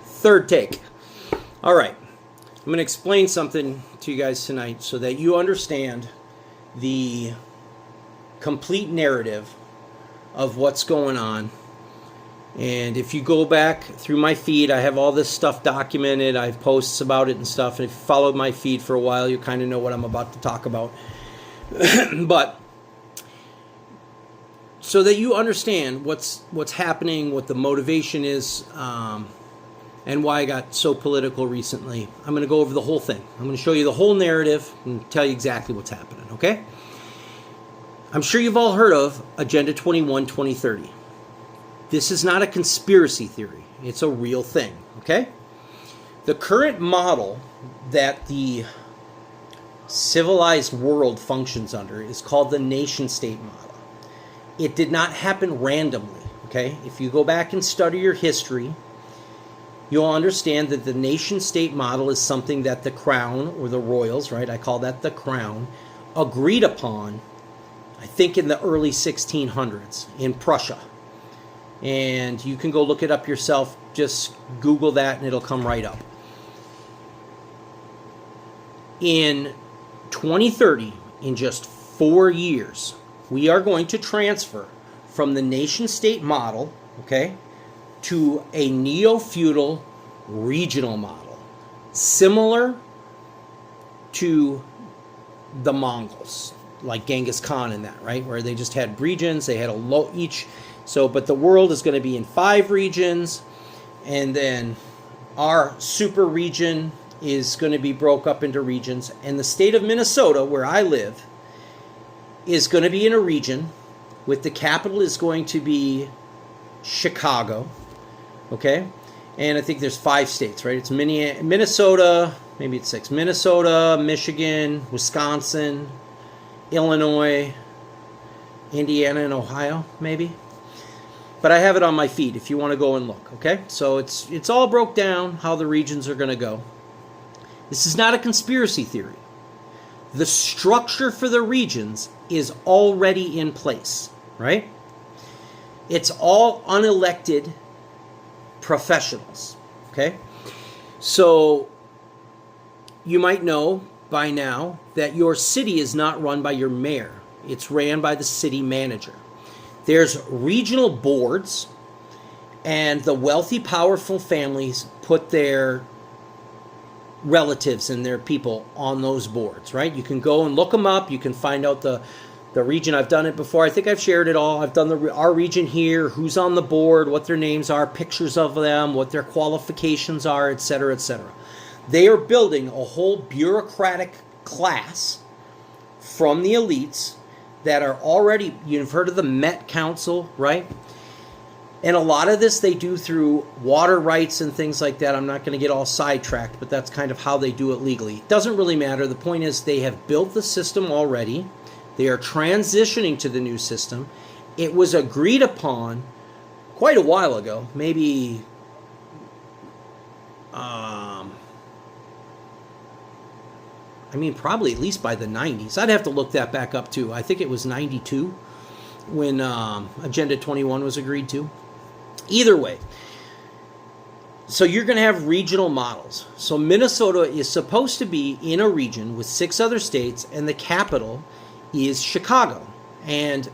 Third take. All right. I'm going to explain something to you guys tonight so that you understand the complete narrative of what's going on. And if you go back through my feed, I have all this stuff documented. I have posts about it and stuff. And if you followed my feed for a while, you kind of know what I'm about to talk about. But so that you understand what's happening, what the motivation is, and why I got so political recently, I'm going to go over the whole thing. I'm going to show you the whole narrative and tell you exactly what's happening, okay? I'm sure you've all heard of Agenda 21 2030. This is not a conspiracy theory. It's a real thing, okay? The current model that the civilized world functions under is called the nation-state model. It did not happen randomly, okay? If you go back and study your history, you'll understand that the nation-state model is something that the crown, or the royals, right? I call that the crown, agreed upon, I think in the early 1600s in Prussia. And you can go look it up yourself. Just Google that and it'll come right up. In 2030, in just 4 years, we are going to transfer from the nation-state model, okay, to a neo-feudal regional model, similar to the Mongols, like Genghis Khan and that, right, where they just had regions, they had a low each. So, but the world is going to be in 5 regions, and then our super region is going to be broke up into regions, and the state of Minnesota, where I live, is going to be in a region with the capital is going to be Chicago, okay? And I think there's 5 states, right? It's Minnesota, maybe it's 6. Minnesota, Michigan, Wisconsin, Illinois, Indiana, and Ohio, maybe. But I have it on my feed if you want to go and look, okay? So it's all broke down how the regions are going to go. This is not a conspiracy theory. The structure for the regions is already in place, right? It's all unelected professionals, okay? So you might know by now that your city is not run by your mayor. It's ran by the city manager. There's regional boards, and the wealthy, powerful families put their relatives and their people on those boards, right? You can go and look them up. You can find out the region. I've done it before. I think I've shared it all. I've done our region here, who's on the board, what their names are, pictures of them, what their qualifications are, etc., etc. They are building a whole bureaucratic class from the elites that are already, you've heard of the Met Council, right? And a lot of this they do through water rights and things like that. I'm not going to get all sidetracked, but that's kind of how they do it legally. It doesn't really matter. The point is they have built the system already. They are transitioning to the new system. It was agreed upon quite a while ago, maybe probably at least by the 90s. I'd have to look that back up too. I think it was 92 when Agenda 21 was agreed to. Either way, so you're going to have regional models. So Minnesota is supposed to be in a region with 6 other states, and the capital is Chicago. And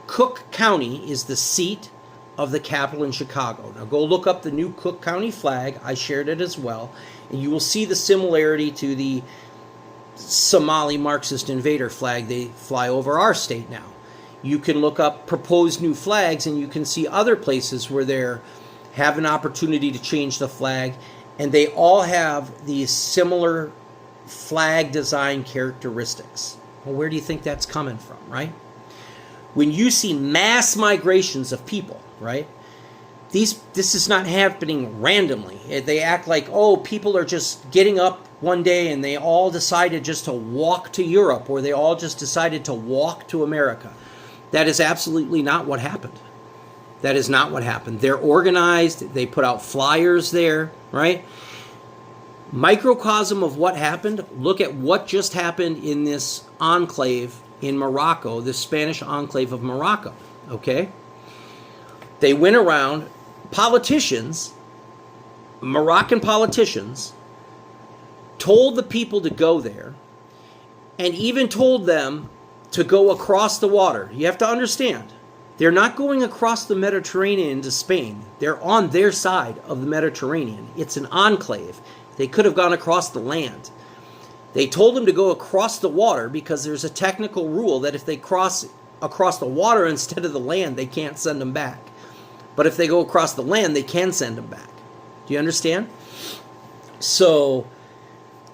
Cook County is the seat of the capital in Chicago. Now go look up the new Cook County flag. I shared it as well. And you will see the similarity to the Somali Marxist invader flag they fly over our state now. You can look up proposed new flags, and you can see other places where they have an opportunity to change the flag, and they all have these similar flag design characteristics. Well, where do you think that's coming from, right? When you see mass migrations of people, right? This is not happening randomly. They act like, oh, people are just getting up one day and they all decided just to walk to Europe, or they all just decided to walk to America. That is absolutely not what happened. That is not what happened. They're organized. They put out flyers there, right? Microcosm of what happened. Look at what just happened in this enclave in Morocco, this Spanish enclave of Morocco, okay? They went around politicians, Moroccan politicians, told the people to go there, and even told them to go across the water. You have to understand, they're not going across the Mediterranean into Spain. They're on their side of the Mediterranean. It's an enclave. They could have gone across the land. They told them to go across the water because there's a technical rule that if they cross across the water instead of the land, they can't send them back. But if they go across the land, they can send them back. Do you understand? So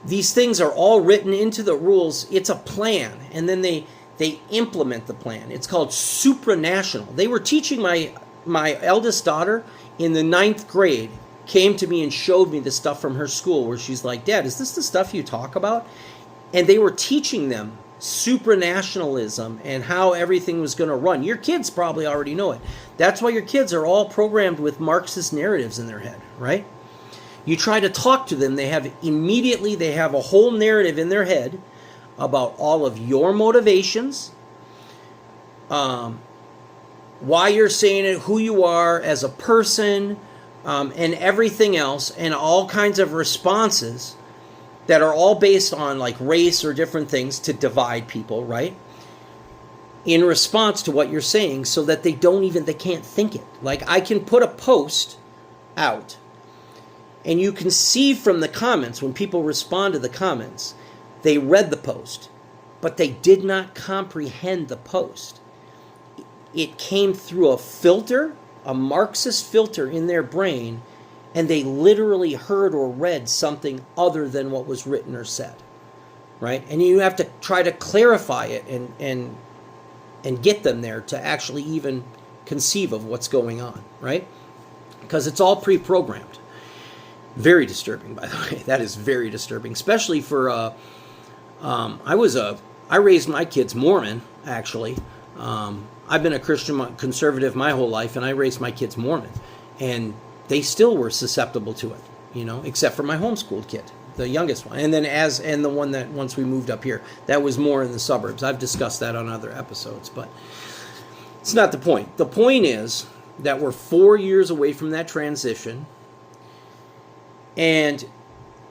these things are all written into the rules. It's a plan, and then they implement the plan. It's called supranational. They were teaching my eldest daughter in the 9th grade, came to me and showed me the stuff from her school where she's like, Dad, is this the stuff you talk about? And they were teaching them supranationalism and how everything was going to run. Your kids probably already know it. That's why your kids are all programmed with Marxist narratives in their head, right? You try to talk to them, they have a whole narrative in their head about all of your motivations, why you're saying it, who you are as a person, and everything else, and all kinds of responses that are all based on like race or different things to divide people, right? In response to what you're saying, so that they can't think it. Like, I can put a post out, and you can see from the comments, when people respond to the comments, they read the post, but they did not comprehend the post. It came through a filter, a Marxist filter in their brain, and they literally heard or read something other than what was written or said, right? And you have to try to clarify it and get them there to actually even conceive of what's going on, right? Because it's all pre-programmed. Very disturbing, by the way. That is very disturbing, especially for I raised my kids Mormon, actually. I've been a Christian conservative my whole life, and I raised my kids Mormon, and they still were susceptible to it, except for my homeschooled kid, the youngest one, and then the one that once we moved up here, that was more in the suburbs. I've discussed that on other episodes, but it's not the point. The point is that we're 4 years away from that transition, and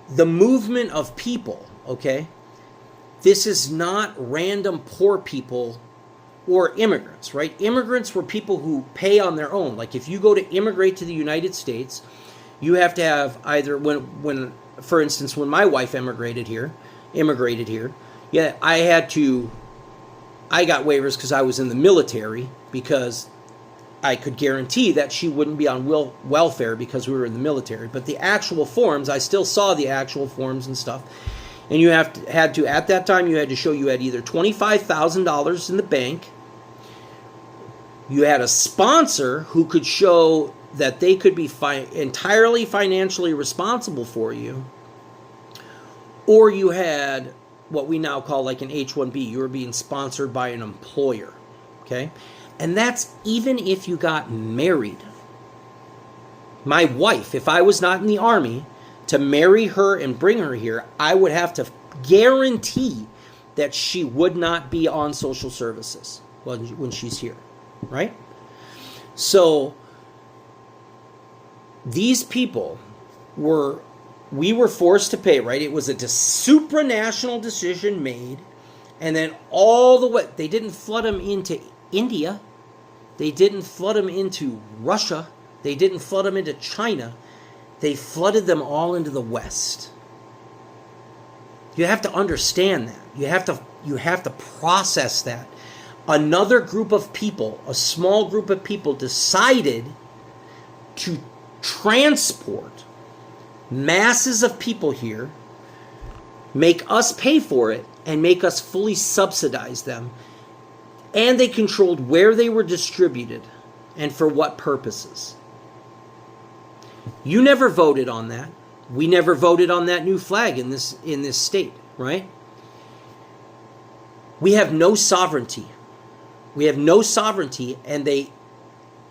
the movement of people, okay? This is not random poor people or immigrants, right? Immigrants were people who pay on their own. Like, if you go to immigrate to the United States, you have to have either, when for instance, when my wife immigrated here, yeah, I got waivers because I was in the military, because I could guarantee that she wouldn't be on welfare because we were in the military. But the actual forms, I still saw the actual forms and stuff. And you had to, at that time, you had to show you had either $25,000 in the bank, you had a sponsor who could show that they could be entirely financially responsible for you, or you had what we now call like an H-1B. You were being sponsored by an employer, okay? And that's even if you got married. My wife, if I was not in the Army, to marry her and bring her here, I would have to guarantee that she would not be on social services when she's here, right? So these people we were forced to pay, right? It was a supranational decision made, and then all the way, they didn't flood them into India, they didn't flood them into Russia, they didn't flood them into China. They flooded them all into the West. You have to understand that. You have to process that. Another group of people, a small group of people, decided to transport masses of people here, make us pay for it, and make us fully subsidize them. And they controlled where they were distributed and for what purposes. You never voted on that. We never voted on that new flag in this state, right? We have no sovereignty. We have no sovereignty, and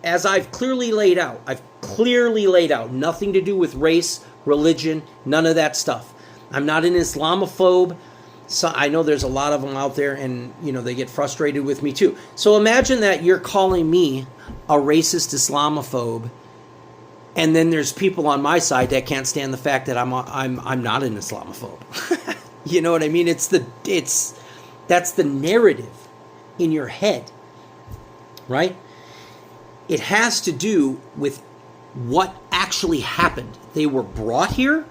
as I've clearly laid out, nothing to do with race, religion, none of that stuff. I'm not an Islamophobe. So I know there's a lot of them out there, and they get frustrated with me too. So imagine that you're calling me a racist Islamophobe And then there's people on my side that can't stand the fact that I'm not an Islamophobe. You know what I mean? That's the narrative in your head, right? It has to do with what actually happened. They were brought here.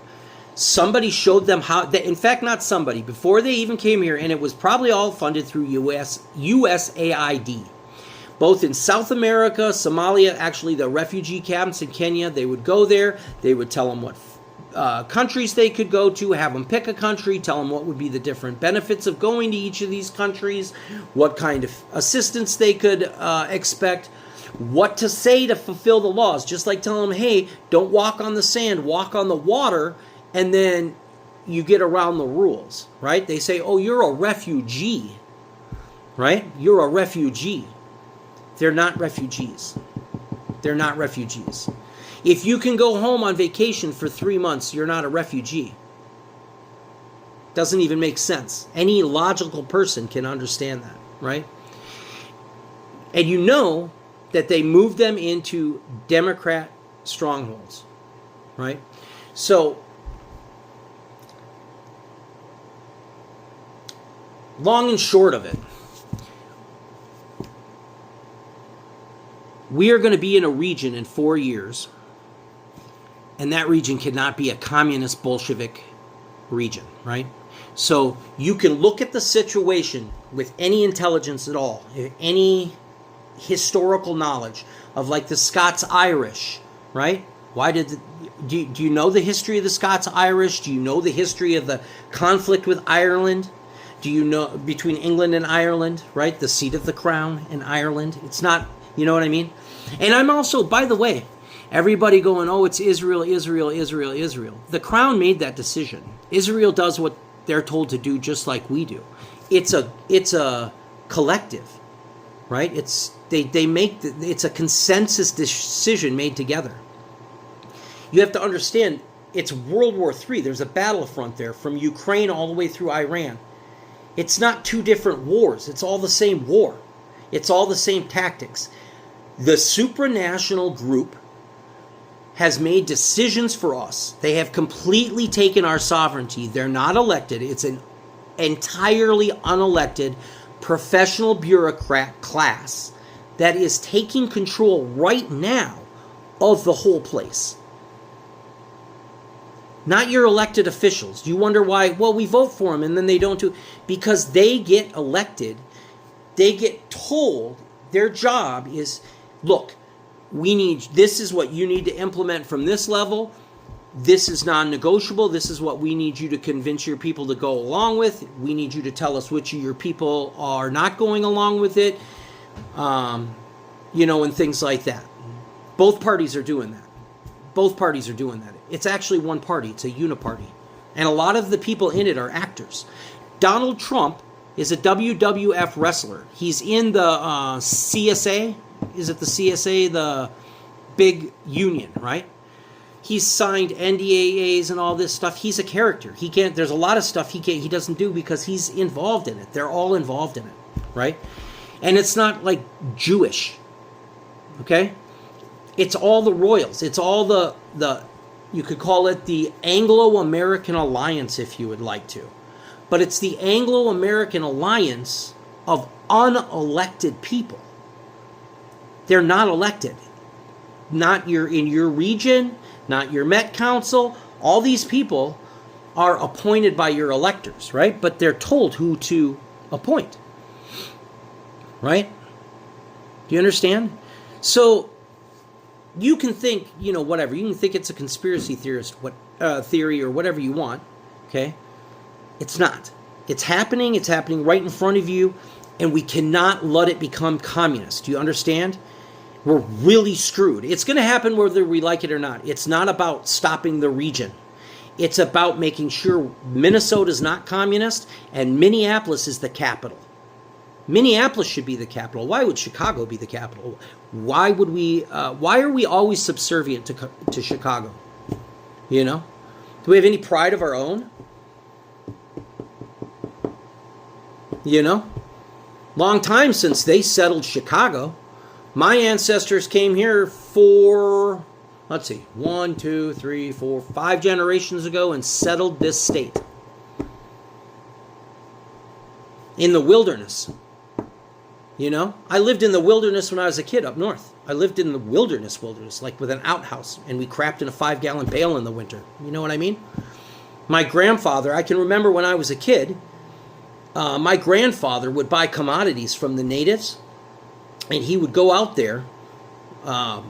Somebody showed them how. In fact, not somebody. Before they even came here, and it was probably all funded through USAID. Both in South America, Somalia, actually the refugee camps in Kenya, they would go there. They would tell them what countries they could go to, have them pick a country, tell them what would be the different benefits of going to each of these countries, what kind of assistance they could expect, what to say to fulfill the laws. Just like telling them, hey, don't walk on the sand, walk on the water, and then you get around the rules, right? They say, oh, you're a refugee, right? You're a refugee. They're not refugees. They're not refugees. If you can go home on vacation for 3 months, you're not a refugee. Doesn't even make sense. Any logical person can understand that, right? And you know that they moved them into Democrat strongholds, right? So, long and short of it, we are going to be in a region in 4 years, and that region cannot be a communist Bolshevik region, right? So you can look at the situation with any intelligence at all, any historical knowledge of like the Scots-Irish, right? Do you know the history of the Scots-Irish? Do you know the history of the conflict with Ireland? Do you know between England and Ireland, right? The seat of the crown in Ireland. It's not, you know what I mean? And I'm also, by the way, everybody going, oh, it's Israel, Israel, Israel, Israel. The crown made that decision. Israel does what they're told to do just like we do. It's a collective, right? It's a consensus decision made together. You have to understand, it's World War III. There's a battlefront there from Ukraine all the way through Iran. It's not two different wars. It's all the same war. It's all the same tactics. The supranational group has made decisions for us. They have completely taken our sovereignty. They're not elected. It's an entirely unelected professional bureaucrat class that is taking control right now of the whole place. Not your elected officials. You wonder why, well, we vote for them and then they don't do, because they get elected. They get told their job is, look, this is what you need to implement from this level. This is non-negotiable. This is what we need you to convince your people to go along with. We need you to tell us which of your people are not going along with it. And things like that. Both parties are doing that. Both parties are doing that. It's actually one party. It's a uniparty. And a lot of the people in it are actors. Donald Trump is a WWF wrestler. He's in the CSA. Is it the CSA, the big union, right? He's signed NDAs and all this stuff. He's a character. There's a lot of stuff he doesn't do because he's involved in it. They're all involved in it, right? And it's not like Jewish, okay? It's all the royals. It's all the you could call it the Anglo-American alliance if you would like to. But it's the Anglo-American alliance of unelected people. They're not elected. Not in your region, not your Met Council. All these people are appointed by your electors, right? But they're told who to appoint. Right? Do you understand? So you can think, whatever. You can think it's a conspiracy theory or whatever you want. Okay? It's not. It's happening. It's happening right in front of you. And we cannot let it become communist. Do you understand? We're really screwed. It's going to happen whether we like it or not. It's not about stopping the region. It's about making sure Minnesota is not communist and Minneapolis is the capital. Minneapolis should be the capital. Why would Chicago be the capital? Why are we always subservient to Chicago? Do we have any pride of our own? Long time since they settled Chicago. My ancestors came here for let's see, 1, 2, 3, 4, 5 generations ago and settled this state. In the wilderness. You know, I lived in the wilderness when I was a kid up north. I lived in the wilderness, like with an outhouse, and we crapped in a 5-gallon pail in the winter. You know what I mean? My grandfather, I can remember when I was a kid, my grandfather would buy commodities from the natives, and he would go out there. I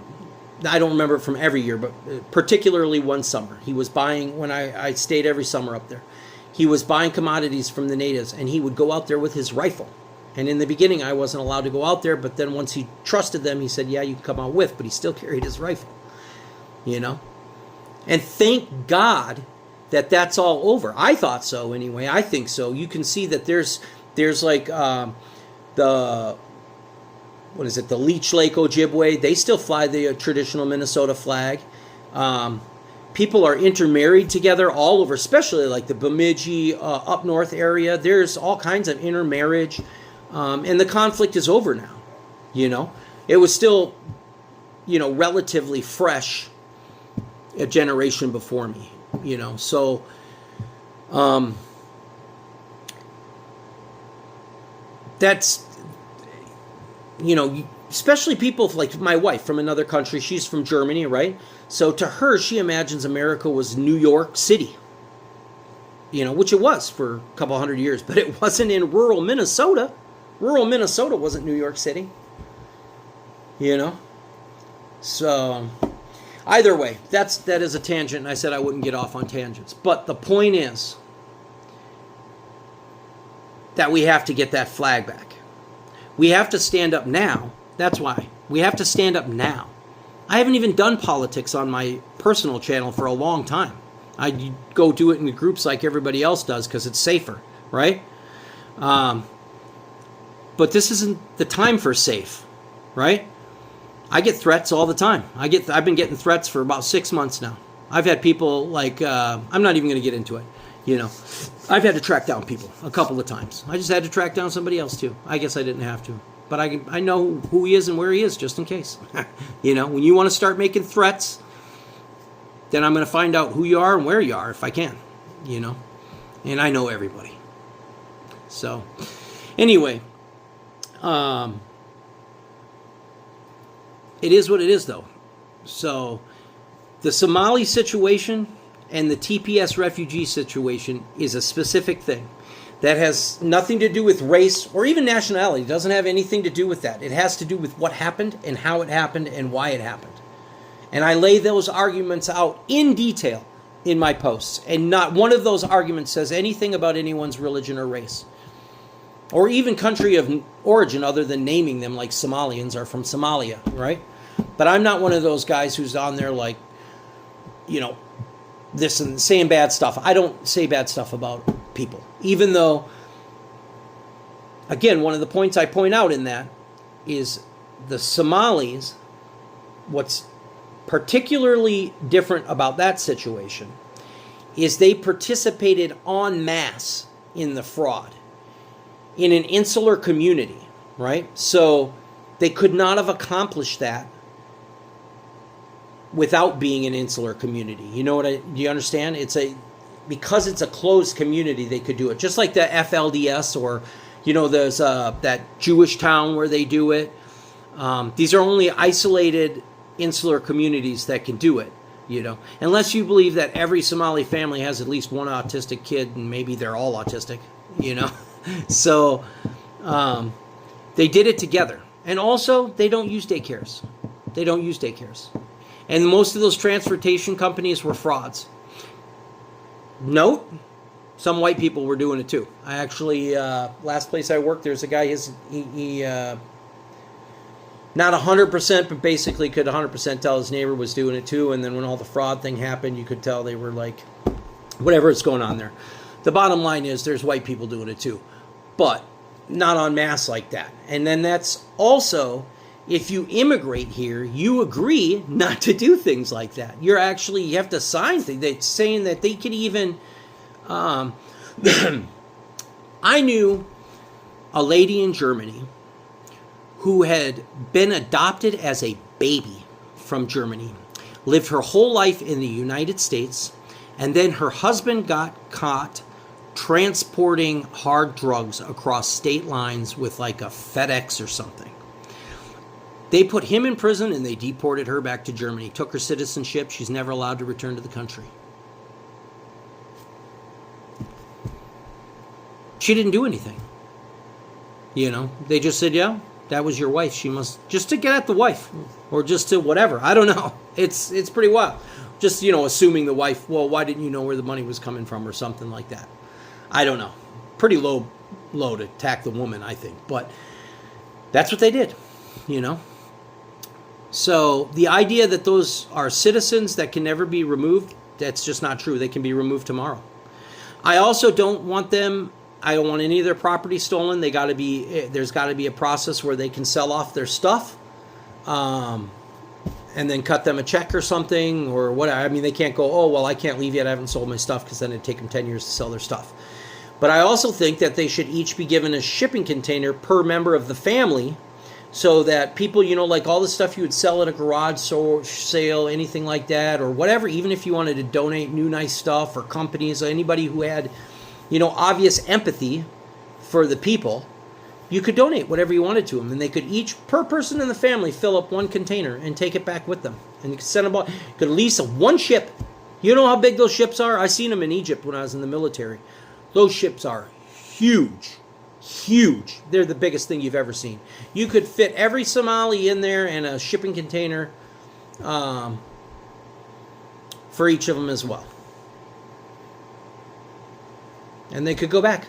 don't remember it from every year, but particularly one summer. He was buying, when I stayed every summer up there, he was buying commodities from the natives, and he would go out there with his rifle. And in the beginning, I wasn't allowed to go out there, but then once he trusted them, he said, yeah, you can come out with, but he still carried his rifle, you know? And thank God that that's all over. I thought so anyway. I think so. You can see that there's like the Leech Lake Ojibwe. They still fly the traditional Minnesota flag. People are intermarried together all over, especially like the Bemidji up north area. There's all kinds of intermarriage. And the conflict is over now, you know. It was still, you know, relatively fresh a generation before me, you know. So, that's, you know, especially people like my wife from another country. She's from Germany, right? So to her, she imagines America was New York City, you know, which it was for a couple hundred years, but it wasn't in rural Minnesota. Rural Minnesota wasn't New York City, you know. So either way, that is a tangent, and I said I wouldn't get off on tangents. But the point is that we have to get that flag back. We have to stand up now. That's why. We have to stand up now. I haven't even done politics on my personal channel for a long time. I go do it in groups like everybody else does because it's safer, right? But this isn't the time for safe, right? I get threats all the time. I've been getting threats for about 6 months now. I've had people like, I'm not even going to get into it, you know. I've had to track down people a couple of times. I just had to track down somebody else too. I guess I didn't have to. But I know who he is and where he is just in case. You know, when you want to start making threats, then I'm going to find out who you are and where you are if I can, you know. And I know everybody. So, anyway. It is what it is, though. So, the Somali situation and the TPS refugee situation is a specific thing that has nothing to do with race or even nationality. It doesn't have anything to do with that. It has to do with what happened and how it happened and why it happened. And I lay those arguments out in detail in my posts. And not one of those arguments says anything about anyone's religion or race, or even country of origin other than naming them, like Somalians are from Somalia, right? But I'm not one of those guys who's on there like, you know, this and saying bad stuff. I don't say bad stuff about people. Even though, again, one of the points I point out in that is the Somalis, what's particularly different about that situation is they participated en masse in the fraud in an insular community, right? So they could not have accomplished that without being an insular community. You know do you understand? Because it's a closed community, they could do it. Just like the FLDS, or, you know, there's that Jewish town where they do it. These are only isolated insular communities that can do it, you know. Unless you believe that every Somali family has at least one autistic kid, and maybe they're all autistic, you know. So they did it together. And also, they don't use daycares. They don't use daycares. And most of those transportation companies were frauds. Note, some white people were doing it too. I actually, last place I worked, there's a guy, he not 100%, but basically could 100% tell his neighbor was doing it too. And then when all the fraud thing happened, you could tell they were like, whatever is going on there. The bottom line is there's white people doing it too, but not en masse like that. And then that's also, if you immigrate here, you agree not to do things like that. You have to sign things that's saying that they could even, I knew a lady in Germany who had been adopted as a baby from Germany. lived her whole life in the United States, and then her husband got caught transporting hard drugs across state lines with like a FedEx or something. They put him in prison and they deported her back to Germany, took her citizenship. She's never allowed to return to the country. She didn't do anything. You know, they just said, yeah, that was your wife. She must, just to get at the wife, or just to whatever. I don't know. It's pretty wild. Just, you know, assuming the wife, well, why didn't you know where the money was coming from or something like that? I don't know. Pretty low to attack the woman, I think. But that's what they did, you know. So the idea that those are citizens that can never be removed, that's just not true. They can be removed tomorrow. I also don't want them, I don't want any of their property stolen. There's got to be a process where they can sell off their stuff, and then cut them a check or something or whatever. I mean, they can't go, oh, well, I can't leave yet. I haven't sold my stuff, because then it'd take them 10 years to sell their stuff. But I also think that they should each be given a shipping container per member of the family, so that people, you know, like all the stuff you would sell at a garage sale, anything like that, or whatever, even if you wanted to donate new nice stuff, or companies, or anybody who had, you know, obvious empathy for the people, you could donate whatever you wanted to them. And they could each, per person in the family, fill up one container and take it back with them. And you could send them, you could lease one ship. You know how big those ships are? I seen them in Egypt when I was in the military. Those ships are huge. Huge. They're the biggest thing you've ever seen. You could fit every Somali in there and a shipping container for each of them as well. And they could go back.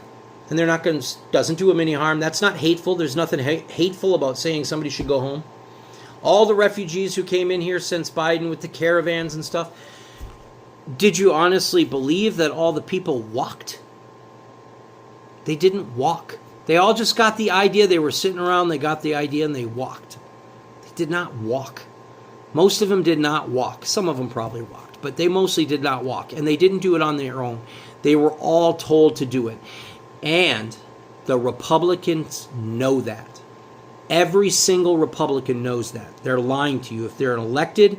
And they're not going to, doesn't do them any harm. That's not hateful. There's nothing hateful about saying somebody should go home. All the refugees who came in here since Biden with the caravans and stuff, did you honestly believe that all the people walked? They didn't walk. They all just got the idea. They were sitting around, they got the idea, and they walked. They did not walk. Most of them did not walk. Some of them probably walked, but they mostly did not walk. And they didn't do it on their own. They were all told to do it. And the Republicans know that. Every single Republican knows that. They're lying to you. If they're an elected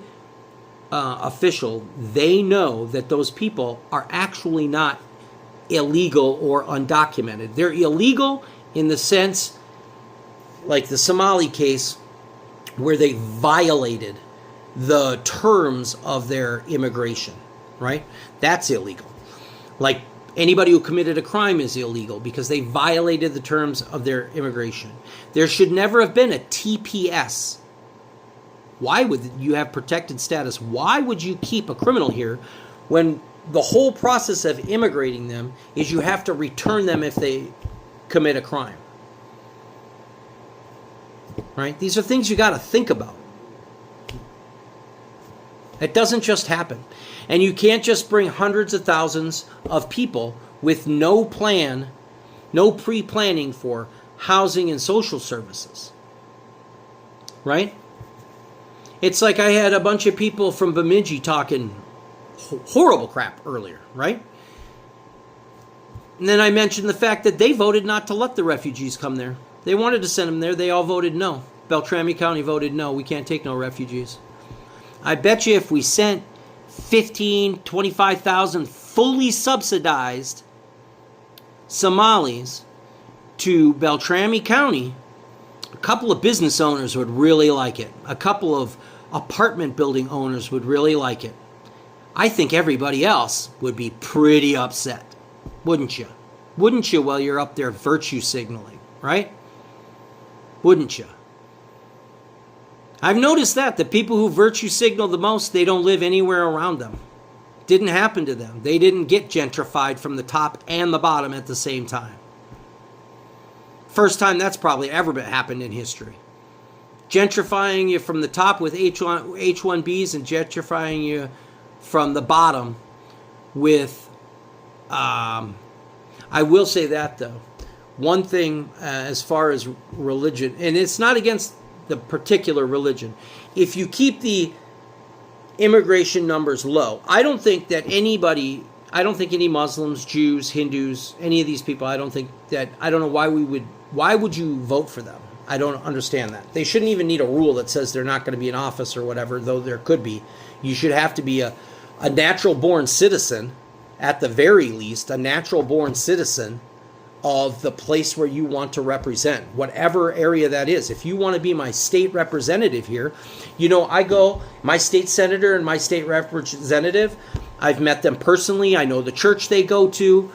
official, they know that those people are actually not illegal or undocumented. They're illegal in the sense, like the Somali case, where they violated the terms of their immigration, right? That's illegal. Like anybody who committed a crime is illegal because they violated the terms of their immigration. There should never have been a TPS. Why would you have protected status? Why would you keep a criminal here when the whole process of immigrating them is you have to return them if they commit a crime? Right? These are things you got to think about. It doesn't just happen. And you can't just bring hundreds of thousands of people with no plan, no pre-planning for housing and social services. Right? It's like I had a bunch of people from Bemidji talking horrible crap earlier, right? And then I mentioned the fact that they voted not to let the refugees come there. They wanted to send them there. They all voted no. Beltrami County voted no. We can't take no refugees. I bet you if we sent 15, 25,000 fully subsidized Somalis to Beltrami County, a couple of business owners would really like it. A couple of apartment building owners would really like it. I think everybody else would be pretty upset, wouldn't you? Wouldn't you while you're up there virtue signaling, right? Wouldn't you? I've noticed that the people who virtue signal the most, they don't live anywhere around them. Didn't happen to them. They didn't get gentrified from the top and the bottom at the same time. First time that's probably ever happened in history. Gentrifying you from the top with H1Bs and gentrifying you from the bottom with, I will say that though, one thing as far as religion, and it's not against the particular religion, if you keep the immigration numbers low, I don't think any Muslims, Jews, Hindus, any of these people, I don't know why would you vote for them? I don't understand that. They shouldn't even need a rule that says they're not going to be in office or whatever, though there could be. You should have to be a natural-born citizen, at the very least, a natural-born citizen of the place where you want to represent, whatever area that is. If you want to be my state representative here, my state senator and my state representative, I've met them personally. I know the church they go to.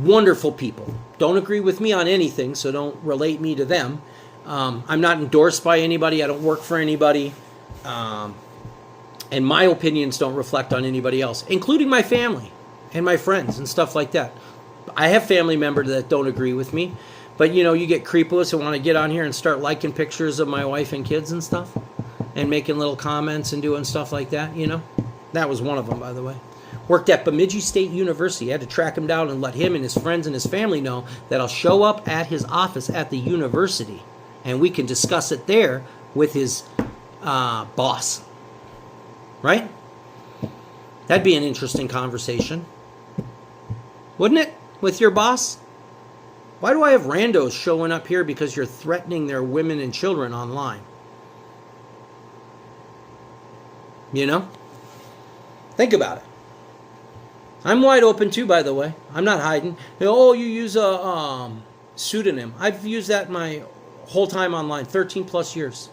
Wonderful people. Don't agree with me on anything, so don't relate me to them. I'm not endorsed by anybody. I don't work for anybody. And my opinions don't reflect on anybody else, including my family and my friends and stuff like that. I have family members that don't agree with me, but you get creepos who want to get on here and start liking pictures of my wife and kids and stuff and making little comments and doing stuff like that, That was one of them, by the way. Worked at Bemidji State University. I had to track him down and let him and his friends and his family know that I'll show up at his office at the university and we can discuss it there with his boss. Right? That'd be an interesting conversation. Wouldn't it? With your boss? Why do I have randos showing up here because you're threatening their women and children online? Think about it. I'm wide open too, by the way. I'm not hiding. You use a pseudonym. I've used that my whole time online, 13 plus years.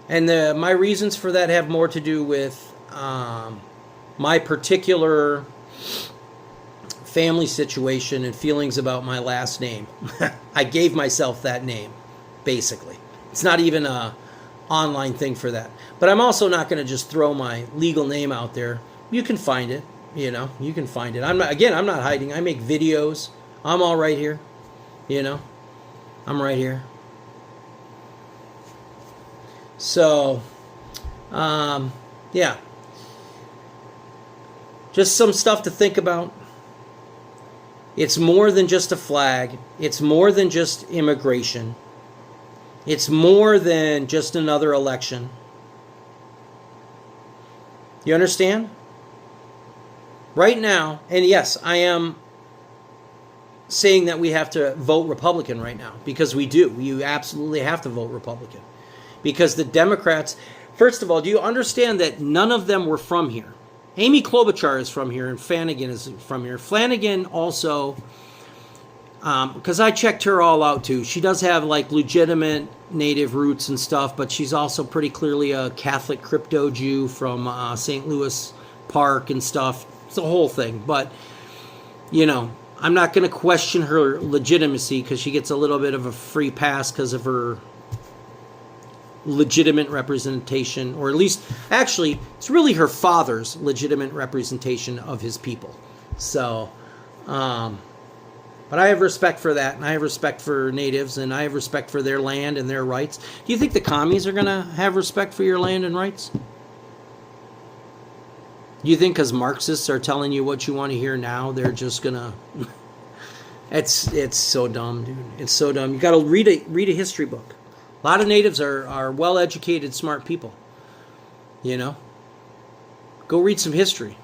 And my reasons for that have more to do with my particular family situation and feelings about my last name. I gave myself that name, basically. It's not even a online thing for that. But I'm also not going to just throw my legal name out there. You can find it, you can find it. I'm not hiding. I make videos. I'm all right here, I'm right here. So, yeah. Just some stuff to think about. It's more than just a flag. It's more than just immigration. It's more than just another election. You understand? Right now, and yes, I am saying that we have to vote Republican right now, because we do. You absolutely have to vote Republican. Because the Democrats, first of all, do you understand that none of them were from here? Amy Klobuchar is from here, and Flanagan is from here. Flanagan also, because I checked her all out too. She does have like legitimate native roots and stuff, but she's also pretty clearly a Catholic crypto Jew from St. Louis Park and stuff. It's a whole thing. But, I'm not going to question her legitimacy because she gets a little bit of a free pass because of her legitimate representation, or at least, actually, it's really her father's legitimate representation of his people. So, but I have respect for that, and I have respect for natives, and I have respect for their land and their rights. Do you think the commies are going to have respect for your land and rights? Do you think because Marxists are telling you what you want to hear now, they're just going to... It's so dumb, dude. It's so dumb. You got to read a history book. A lot of natives are well-educated, smart people. Go read some history.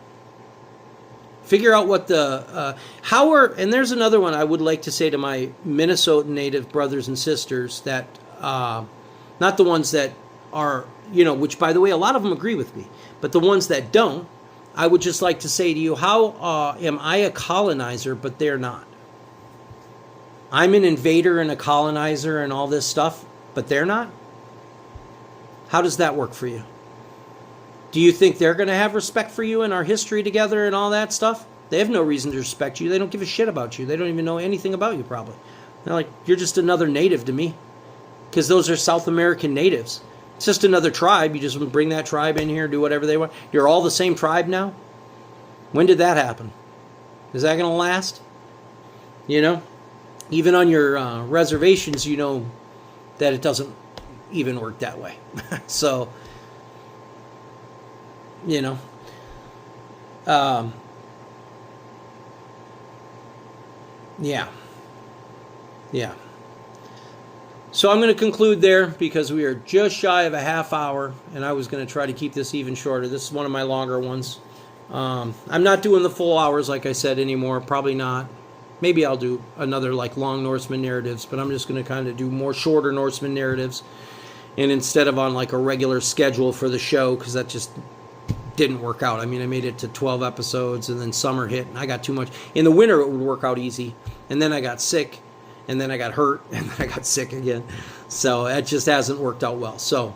Figure out what and there's another one I would like to say to my Minnesotan native brothers and sisters that, not the ones that are, which by the way, a lot of them agree with me, but the ones that don't, I would just like to say to you, how am I a colonizer, but they're not? I'm an invader and a colonizer and all this stuff, but they're not? How does that work for you? Do you think they're going to have respect for you and our history together and all that stuff? They have no reason to respect you. They don't give a shit about you. They don't even know anything about you, probably. They're like, you're just another native to me. Because those are South American natives. It's just another tribe. You just bring that tribe in here, do whatever they want. You're all the same tribe now? When did that happen? Is that going to last? Even on your reservations, that it doesn't even work that way. So, yeah. So I'm going to conclude there because we are just shy of a half hour, and I was going to try to keep this even shorter. This is one of my longer ones. I'm not doing the full hours, like I said, anymore. Probably not. Maybe I'll do another long Norseman narratives, but I'm just going to kind of do more shorter Norseman narratives, and instead of on a regular schedule for the show, because that just didn't work out. I mean, I made it to 12 episodes, and then summer hit, and I got too much. In the winter, it would work out easy, and then I got sick, and then I got hurt, and then I got sick again. So it just hasn't worked out well. So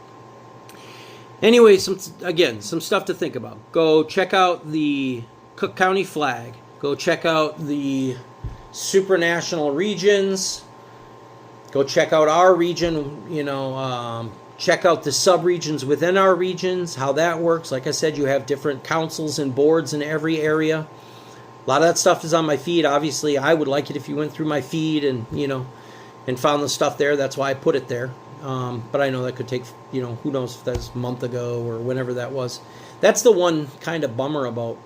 anyway, some stuff to think about. Go check out the Cook County flag. Go check out the supranational regions. Go check out our region, check out the subregions within our regions, how that works. Like I said, you have different councils and boards in every area. A lot of that stuff is on my feed. Obviously, I would like it if you went through my feed and, and found the stuff there. That's why I put it there. But I know that could take, who knows if that's a month ago or whenever that was. That's the one kind of bummer about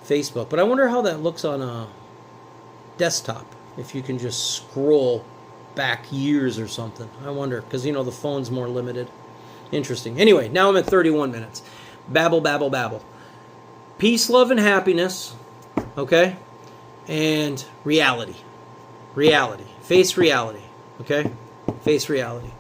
Facebook. But I wonder how that looks on a desktop, if you can just scroll back years or something. I wonder, because the phone's more limited. Interesting. Anyway, now I'm at 31 minutes. Babble, babble, babble. Peace, love, and happiness. Okay? And reality. Reality. Face reality. Okay? Face reality.